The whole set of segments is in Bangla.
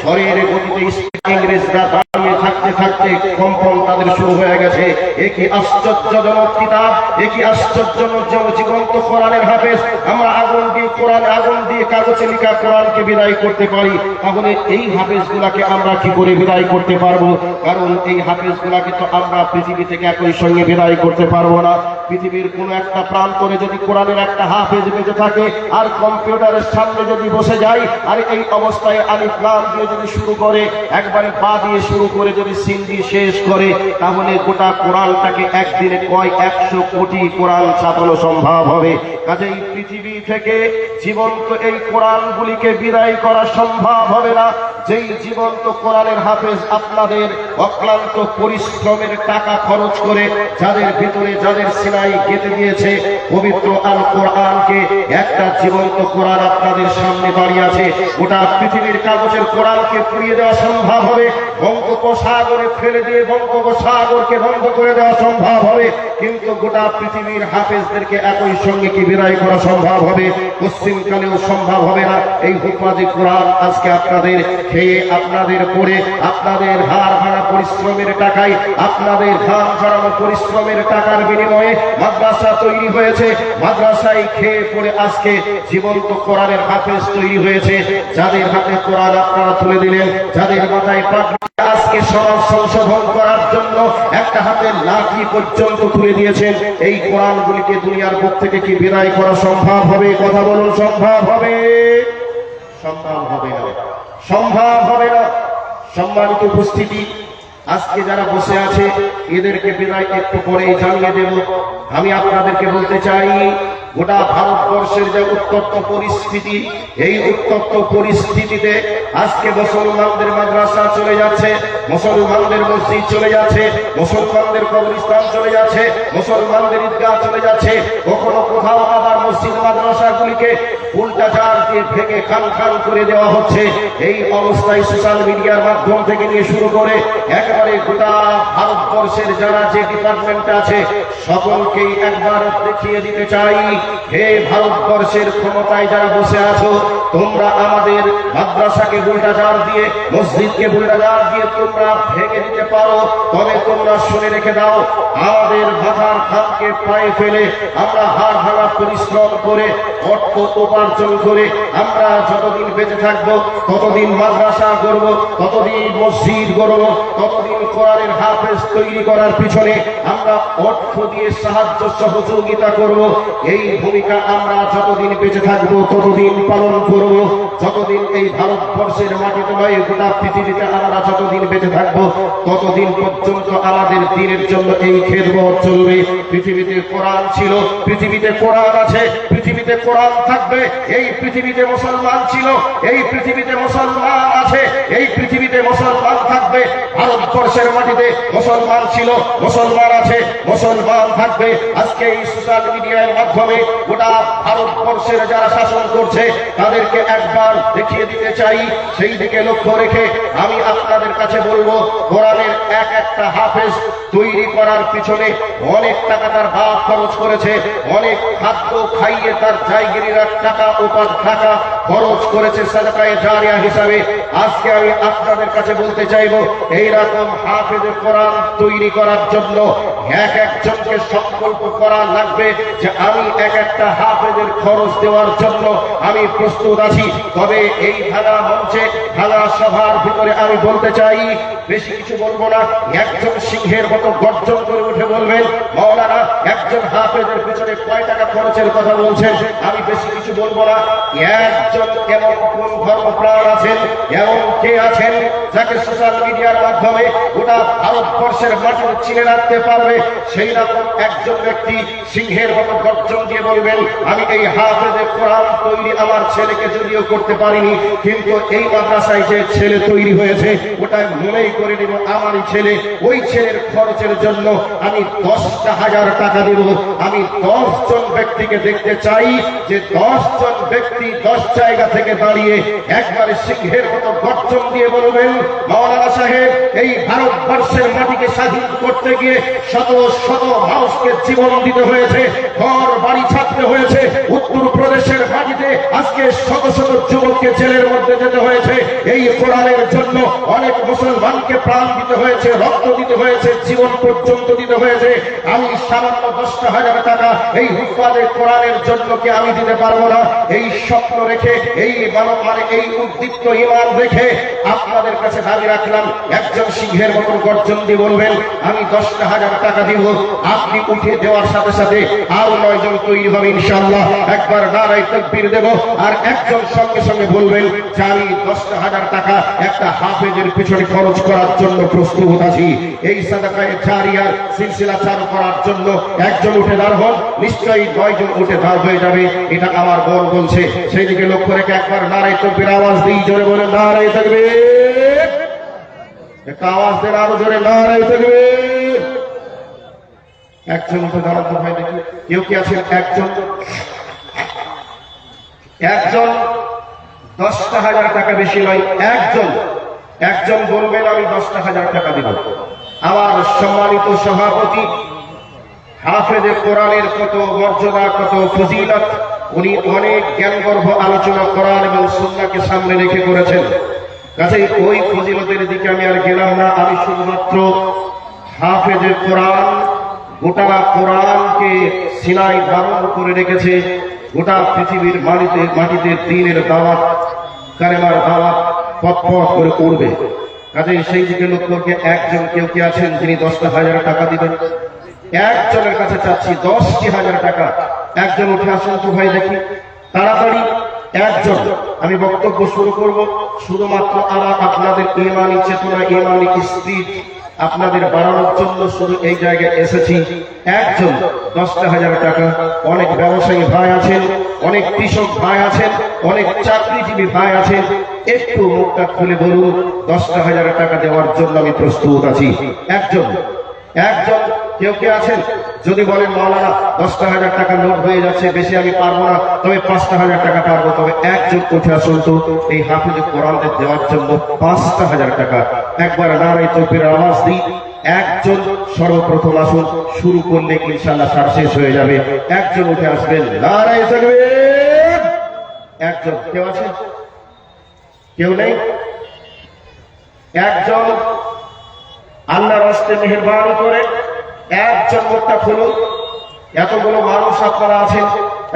ঝড়ের গতিতে ইংরেজরা দাঁড়িয়ে থাকতে থাকতে কম্পন তাদের শুরু হয়ে গেছে। একই আশ্চর্যজনক কিতাব, একই আশ্চর্যজনক জীবন্ত কোরআনের হাফেজ আমরা আগুন দিয়ে কাগজে লেখা কোরআনকে বিদায় করতে পারি, তাহলে এই হাফেজগুলাকে আমরা কি করে বিদায় করতে পারবো? কারণ এই হাফেজগুলাকে তো আমরা পৃথিবী থেকে একই সঙ্গে বিদায় করতে পারবো না। পৃথিবীর কোন একটা প্রান্তরে যদি কোরআনের একটা হাফেজ বেঁচে থাকে আর কম্পিউটারের সামনে যদি বসে যায় আর এই অবস্থায় আলিফ লাম দিয়ে যদি শুরু করে, একবারে পা দিয়ে শুরু করে যদি সিন দিয়ে শেষ করে, তাহলে গোটা কোরআনটাকে একদিনে 100 কোটি কোরআন ছাপানো সম্ভব হবে। কাজেই পৃথিবী থেকে জীবন্ত এই কোরআনগুলিকে বিদায় করা সম্ভব হবে না। যেই জীবন্ত কোরআনের হাফেজ আপনাদের অক্লান্ত পরিশ্রমের টাকা খরচ করে যাদের ভিতরে যাদের সিনাই গেঁথে দিয়েছে পবিত্র আল কোরআনকে, একটা জীবন্ত কোরআন আপনাদের সামনে দাঁড়িয়ে আছে। গোটা পৃথিবীর কাগজের কোরআনকে পুড়িয়ে দেওয়া সম্ভব হবে, বঙ্গোপসাগরে ফেলে দিয়ে বঙ্গোপসাগরকে বন্ধ করে দেওয়া সম্ভব হবে, কিন্তু গোটা পৃথিবীর হাফেজদেরকে একই সঙ্গে কি বিদায় করা সম্ভব হবে? পশ্চিমকালেও সম্ভব হবে না। এই হুফাজে কোরআন আজকে আপনাদের খেয়ে আপনাদের পড়ে আপনাদের হাড় ভাড়া পরিশ্রমের টাকায়, আপনাদের ঘাম ঝরানো পরিশ্রমের টাকার বিনিময়ে মাদ্রাসা তৈরি হয়েছে। মাদ্রাসায় খেয়ে পড়ে আজকে জীবন্ত কোরআনের হাফেজ তৈরি হয়েছে। যাদের হাতে কোরআন আপনারা তুলে দিলেন, যাদের মাথায় আজকে সমাজ সংশোধন করার জন্য একটা হাতে লাঠি পর্যন্ত তুলে দিয়েছেন, এই কোরআনগুলিকে দুনিয়ার বুক থেকে কি বিদায় করা সম্ভব হবে? কথা বলুন, সম্ভব হবে? সম্ভব হবে না, সম্ভব হবে না। সম্মানিত উপস্থিতি, আজকে যারা বসে আছে এদেরকে বিদায় একটু পরেই জানিয়ে দেব। আমি আপনাদেরকে বলতে চাই, গোটা ভারতবর্ষের যে উত্তপ্ত পরিস্থিতি, এই উত্তপ্ত পরিস্থিতিতে আজকে মুসলমানদের মাদ্রাসা চলে যাচ্ছে, মুসলমানদের মসজিদ চলে যাচ্ছে, মুসলমানদের কবরস্থান চলে যাচ্ছে, মুসলমানদের ঈদগাহ চলে যাচ্ছে, কখনো কোথাও আবার মসজিদ মাদ্রাসাগুলিকে উল্টাচার দিয়ে ভেঙে খান খান করে দেওয়া হচ্ছে। এই অবস্থায় সোশ্যাল মিডিয়ার মাধ্যম থেকে নিয়ে শুরু করে একেবারে গোটা ভারতবর্ষের যারা যে ডিপার্টমেন্ট আছে সকলকেই একবার দেখিয়ে দিতে চাই, হে ভারতবর্ষের ক্ষমতায় যারা বসে আছো, তোমরা আমাদের মাদ্রাসাকে বুলডোজার দিয়ে, মসজিদকে বুলডোজার দিয়ে তোমরা ভেঙে দিতে পারো, তবে তোমরা শুনে রেখে দাও, আমাদের মাথার খামকে পায়ে ফেলে আমরা হাড় ভাঙা পরিশ্রম করে অর্থ উপার্জন করে আমরা যতদিন বেঁচে থাকবো ততদিন মাদ্রাসা গড়ব, ততদিন মসজিদ গড়ব, ততদিন কোরআনের হাফেজ তৈরি করার পিছনে আমরা অর্থ দিয়ে সাহায্য সহযোগিতা করব। এই ভূমিকা আমরা যতদিন বেঁচে থাকবো ততদিন পালন করব। যতদিন এই ভারতবর্ষের মাটিতে নয়, গোটা পৃথিবীতে আমরা যতদিন বেঁচে থাকবো ততদিন পর্যন্ত আমাদের দিনের জন্য এই খেদমত চলবে। পৃথিবীতে কোরআন ছিল, পৃথিবীতে কোরআন আছে, পৃথিবীতে কোরআন থাকবে। এই পৃথিবীতে মুসলমান ছিল, এই পৃথিবীতে মুসলমান আছে, এই পৃথিবীতে মুসলমান থাকবে। ভারতবর্ষের মাটিতে মুসলমান ছিল, মুসলমান আছে, মুসলমান থাকবে। আজকে এই সোশ্যাল মিডিয়ার মাধ্যমে গোটা ভারতবর্ষের যারা শাসন করছে তাদেরকে একবার দেখিয়ে দিতে চাই। সেই দিকে লক্ষ্য রেখে আমি আপনাদের কাছে বলবো, কোরআনের একটা হাফেজ তৈরি করার পিছনে অনেক টাকা তার বাপ খরচ করেছে, অনেক খাদ্য খাইয়ে তার জায়গিরিরা টাকা টাকা খরচ করেছে সাদাকায়ে জারিয়া হিসাবে। আজকে আমি আপনাদের কাছে বলতে চাইবো, এইরকম হাফেজ কোরআন তৈরি করার জন্য একজনকে সংকল্প করা লাগবে যে আমি একটা হাফেজের খরচ দেওয়ার জন্য আমি প্রস্তুত আছি। তবে এই ভাঙা মঞ্চে, ভাঙা সভার ভিতরে আমি বলতে চাই, বেশি কিছু বলবো না, একজন সিংহের মতো গর্জন করে উঠে বলবেন, মাওলানা একজন হাফেজের পিছনে কয় টাকা খরচের কথা বলছেন। আমি বেশি কিছু বলবো না। একজন এমন কোন ধর্মপ্রাণ আছেন, এমন কে আছেন যাকে সোশ্যাল মিডিয়ার মাধ্যমে গোটা ভারতবর্ষের মাটির চিনে রাখতে পারবে? সেই রকম একজন ব্যক্তি সিংহের মতো গর্জন দিয়ে বলবেন, আমি এই হাফেজে কোরআন তৈরি আমার ছেলেকে যদিও করতে পারিনি, কিন্তু এই মাদ্রাসায় যে ছেলে তৈরি হয়েছে ওটা মনেই করে নিব আমারই ছেলে। ওই ছেলের খরচের জন্য আমি 10,000 টাকা দেব। আমি 10 জন ব্যক্তিকে দেখতে চাই যে 10 জন ব্যক্তি 10 জায়গা থেকে দাঁড়িয়ে একবারে সিংহের মতো গর্জন দিয়ে বলবেন, মাওলানা সাহেব, এই ভারতবর্ষের মাটিকে স্বাধীন করতে গিয়ে শত শত মানুষকে জীবন দিতে হয়েছে, ঘর বাড়ি ছাড়তে হয়েছে, উত্তরপ্রদেশের মাটিতে আজকে শত শত যুবককে জেলের মধ্যে যেতে হয়েছে, এই কোরআনের জন্য অনেক মুসলমানকে প্রাণ দিতে হয়েছে, রক্ত দিতে হয়েছে, জীবন পর্যন্ত দিতে হয়েছে। আমি সামান্য 10,000 টাকা এই হুফাজে কোরআনের জন্য কি আমি দিতে পারবো না? এই স্বপ্ন রেখে, এই এই উদ্দীপ্ত ঈমান রেখে আপনাদের কাছে দাবি রাখলাম, একজন সিংহের মতন গর্জন দিয়ে বলবেন, আমি 10,000 টাকা দিব। আপনি উঠে দেওয়ার সাথে সাথে আরো 9 জন তৈরি হবে ইনশাআল্লাহ। একবার নারায়ে তাকবীর দেব, আর একজন সঙ্গে সঙ্গে বলবেন যে আমি 10,000 টাকা একটা হাফেজের পিছনে খরচ করার জন্য প্রস্তুত আছি। এই সাদাকায়ে জারিয়ার সিলসিলা চালু করার জন্য একজন উঠে দাঁড় হন, নিশ্চয়ই 9 জন উঠে দাঁড় হয়ে যাবে, এটা আমার মন বলছে। সেই দিকে লক্ষ্য রেখে একবার নারায়ে তাকবীর আওয়াজ দিই, জোরে বলে নারায়ে তাকবীর। একটা আওয়াজ দেন আরো জোরে, নারায়ে তাকবীর। একজন উঠে দাঁড়াতে ভাই দেখি, কেউ কি আছেন? একজন 10,000 টাকা, বেশি নয়, একজন বলবেন আমি 10,000 টাকা দিব। আমার সম্মানিত সভাপতি হাফেজে কোরআনের কত মর্যাদা, কত ফজিলত, উনি অনেক জ্ঞানগর্ভ আলোচনা কোরআন এবং সুন্নাহকে সামনে রেখে করেছেন। কাজেই ওই ফজিলতের দিকে আমি আর গেলাম না। আমি শুধুমাত্র হাফেজে কোরআন, গোটা কোরআনকে সিনাই বারণ করে রেখেছে, গোটা পৃথিবীর মাটিতে দ্বীনের দাওয়াত, কালেমার দাওয়াত পথ পথ করে করবে। কাজেই সেই দিকে লক্ষ্যকে একজন কেউ কি আছেন যিনি 10,000 টাকা দিবেন? একজনের কাছে চাচ্ছি 10,000 টাকা। একজন উঠে আসুন তো ভাই দেখি, তাড়াতাড়ি একজন। আমি বক্তব্য শুরু করব, শুধুমাত্র আপনাদের ঈমানি চেতনা, ঈমানি স্পিরিট আপনাদের বাড়ানোর জন্য শুধু এই জায়গায় এসেছি। একজন 10,000 টাকা। অনেক ব্যবসায়ী ভাই আছেন, অনেক কৃষক ভাই আছেন, অনেক চাকরিজীবী ভাই আছেন, একটু মুখটা খুলে বলুন 10,000 টাকা দেওয়ার জন্য আমি প্রস্তুত আছি। একজন কেউ কে আছেন? যদি বলেন মাওলানা 10,000 টাকা নোট হয়ে যাচ্ছে, বেশি আমি পারবো না, তবে 5,000 টাকা পারবো, তবে একজন উঠে আসুন তো এই হাফেজে কোরআনদের দেওয়ার জন্য 5,000 টাকা। একবার নারায়ে তাকবীরের আওয়াজ দিই। একজন সর্বপ্রথম আসুন, শুরু করলে ইনশাআল্লাহ সার শেষ হয়ে যাবে। একজন উঠে আসবেন, নারায়ে তাকবীর। একজন কেউ আছেন? কেউ নেই? একজন আল্লাহর রাস্তে মেহেরবানি করে একজন মুখটা খুলুন। এতগুলো মানুষ আপনারা আছেন,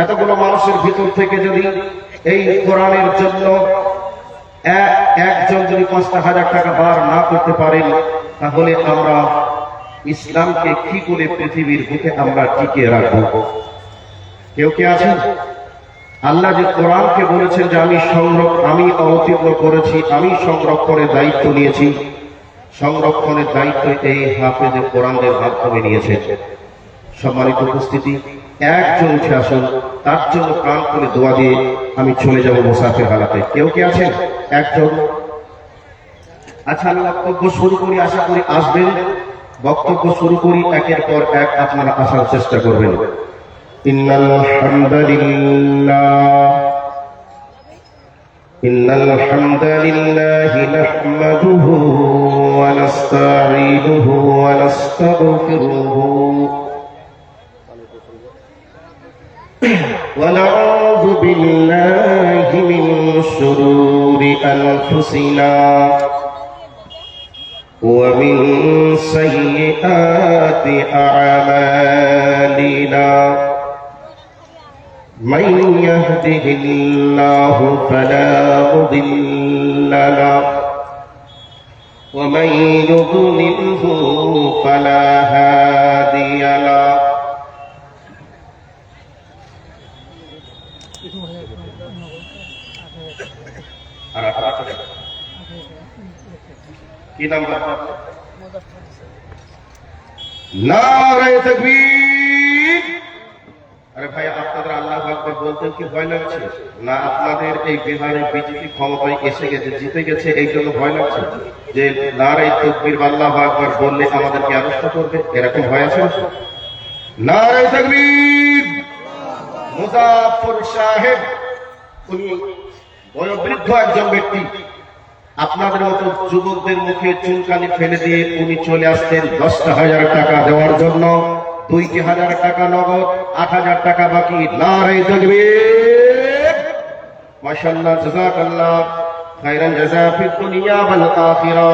এতগুলো মানুষের ভিতর থেকে যদি এই কোরআনের জন্য একজন যদি 5,000 টাকা বার না করতে পারেন, তাহলে আমরা ইসলামকে কি করে পৃথিবীর বুকে আমরা টিকিয়ে রাখবো? কেউ কে আছেন? আল্লাহ যে কোরআনকে বলেছেন যে আমি অবতীর্ণ করেছি, আমি সংরক্ষণের দায়িত্ব নিয়েছি, সংরক্ষণের দায়িত্ব এই হাফেজে কোরআনদের মাধ্যমে নিয়েছে। সম্মানিত উপস্থিতি, একজন উঠে আসুন, তার জন্য প্রাণ করে দোয়া দিয়ে আমি চলে যাব মুসাফির হালাতে। কেউ কি আছেন? একজন। আচ্ছা, আমি বক্তব্য শুরু করি, আশা করি আসবেন। বক্তব্য শুরু করি, একের পর এক আপনারা আসার চেষ্টা করবেন। ইন্নাল হামদালিল্লাহি নাহমাদুহু ওয়া নাস্তাঈনুহু ওয়া নাস্তাগফিরুহু ওয়া নাউযু বিল্লাহি মিন শুরুরি আনফুসিনা ওয়া মিন সাইয়্যাতি আ'মালিনা। من يهده الله فلا مضل له ومن يضلله فلا هادي له. কি নাম্বার? নারায়ে তাকবীর। আরে ভাই, আপনাদের আল্লাহু আকবার বলতে কি ভয় লাগছে? না আপনাদের এই বিহারে বিজেপি ক্ষমতায় এসে গেছে, জিতে গেছে, এই জন্য ভয় লাগছে যে নারায়ে তাকবীর আল্লাহু আকবার বললে আমাদেরকে অ্যারেস্ট করবে, এরকম ভয় আছে? নারায়ে তাকবীর। মুজাফফর সাহেব উনি বয়োবৃদ্ধ একজন ব্যক্তি, আপনাদের মতো যুবকদের মুখে চুনকানি ফেলে দিয়ে উনি চলে আসতেন 10,000 টাকা দেওয়ার জন্য। 2,000 টাকা নগদ, 8,000 টাকা বাকি। নারে তাকবীর, মাশাআল্লাহ, জাযাকাল্লাহ খায়রান জাযা ফিদ দুনিয়া ওয়াল আখিরা।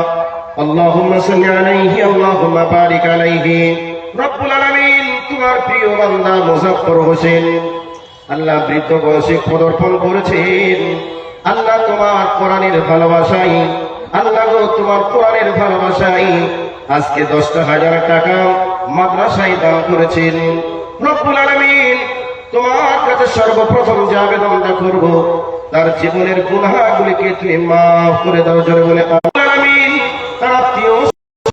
আল্লাহুম্মা সাল্লি আলাইহি, আল্লাহুম্মা বারিক আলাইহি। রব্বুল আলামিন তোমার প্রিয় বান্দা মুজাফফর হোসেন আল্লাহ বৃদ্ধ বয়সে পদার্পণ করেছেন। আল্লাহ তোমার কোরআনের ভালোবাসায়, আল্লাহ গো তোমার কোরআনের ভালোবাসায় আজকে 10,000 টাকা মাদ্রাসায় দান করেছেন। রব্বুল আলামিন তোমার কাছে সর্বপ্রথম যে আবেদনটা করব, তার জীবনের গুনাহগুলিকে তুমি মাফ করে দাও। জোরে বলে